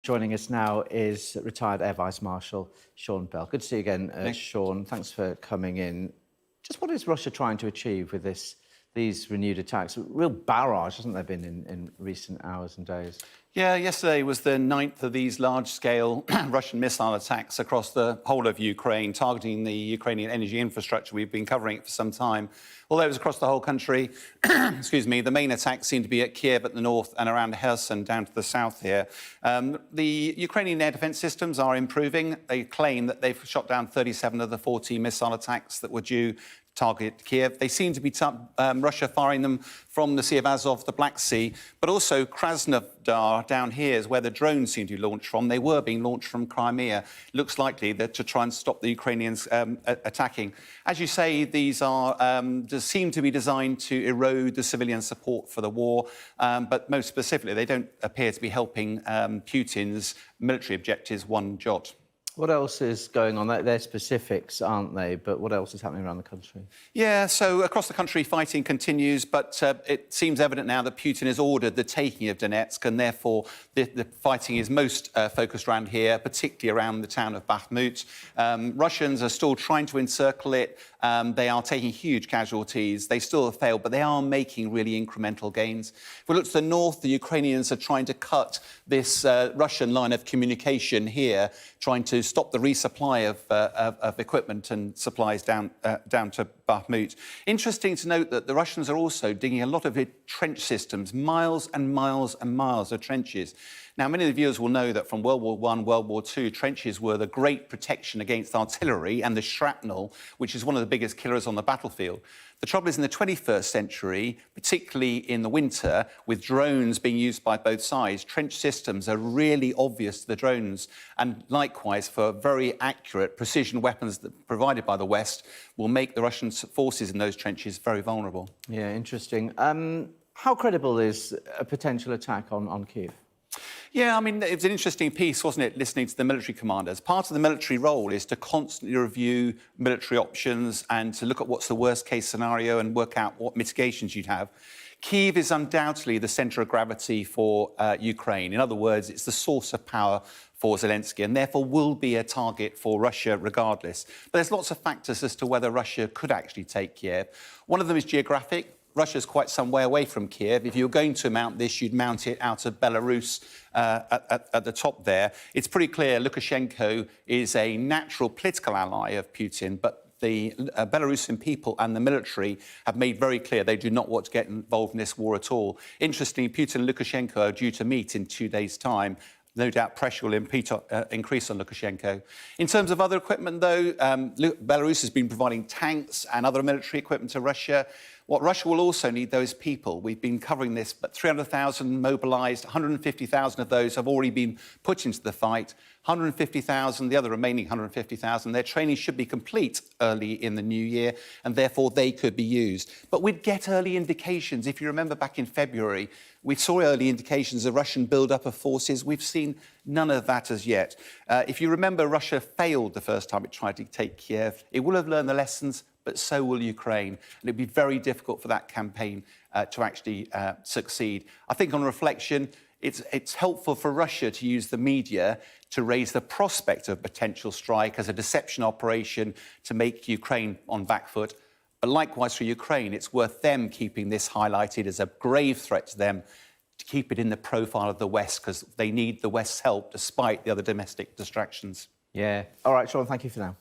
Joining us now is retired Air Vice Marshal Sean Bell. Good to see you again, Sean. Thanks for coming in. Just what is Russia trying to achieve with these renewed attacks? A real barrage, hasn't there been in recent hours and days? Yeah, yesterday was the 9th of these large-scale Russian missile attacks across the whole of Ukraine, targeting the Ukrainian energy infrastructure. We've been covering it for some time. Although it was across the whole country, excuse me, the main attacks seem to be at Kiev at the north and around Kherson down to the south here. The Ukrainian air defence systems are improving. They claim that they've shot down 37 of the 40 missile attacks that were due target Kiev. They seem to be Russia firing them from the Sea of Azov, the Black Sea, but also Krasnodar down here is where the drones seem to be launched from. They were being launched from Crimea. Looks likely that to try and stop the Ukrainians attacking. As you say, these are seem to be designed to erode the civilian support for the war, but most specifically, they don't appear to be helping Putin's military objectives one jot. What else is going on? They're specifics, aren't they? But what else is happening around the country? Yeah, so across the country, fighting continues, but it seems evident now that Putin has ordered the taking of Donetsk, and therefore the fighting is most focused around here, particularly around the town of Bakhmut. Russians are still trying to encircle it. They are taking huge casualties. They still have failed, but they are making really incremental gains. If we look to the north, the Ukrainians are trying to cut this Russian line of communication here, trying to stop the resupply of equipment and supplies down to Bakhmut. Interesting to note that the Russians are also digging a lot of trench systems, miles and miles and miles of trenches. Now, many of the viewers will know that from World War I, World War II, trenches were the great protection against artillery and the shrapnel, which is one of the biggest killers on the battlefield. The trouble is, in the 21st century, particularly in the winter, with drones being used by both sides, trench systems are really obvious to the drones. And likewise, for very accurate precision weapons that provided by the West will make the Russian forces in those trenches very vulnerable. Yeah, interesting. How credible is a potential attack on Kyiv? Yeah, I mean, it was an interesting piece, wasn't it, listening to the military commanders. Part of the military role is to constantly review military options and to look at what's the worst-case scenario and work out what mitigations you'd have. Kyiv is undoubtedly the centre of gravity for Ukraine. In other words, it's the source of power for Zelensky and therefore will be a target for Russia regardless. But there's lots of factors as to whether Russia could actually take Kiev. One of them is geographic. Russia's quite some way away from Kiev. If you were going to mount this, you'd mount it out of Belarus at the top there. It's pretty clear Lukashenko is a natural political ally of Putin, but the Belarusian people and the military have made very clear they do not want to get involved in this war at all. Interestingly, Putin and Lukashenko are due to meet in 2 days' time. No doubt pressure will increase on Lukashenko. In terms of other equipment, though, Belarus has been providing tanks and other military equipment to Russia. What Russia will also need, though, is people. We've been covering this, but 300,000 mobilised, 150,000 of those have already been put into the fight. 150,000, the other remaining 150,000, their training should be complete early in the new year, and therefore they could be used. But we'd get early indications. If you remember back in February, we saw early indications of Russian build-up of forces. We've seen none of that as yet. If you remember, Russia failed the first time it tried to take Kiev. It will have learned the lessons, but so will Ukraine. And it'd be very difficult for that campaign to actually succeed. I think on reflection, it's helpful for Russia to use the media to raise the prospect of potential strike as a deception operation to make Ukraine on back foot. But likewise for Ukraine, it's worth them keeping this highlighted as a grave threat to them, to keep it in the profile of the West, because they need the West's help despite the other domestic distractions. Yeah. All right, Sean, thank you for now.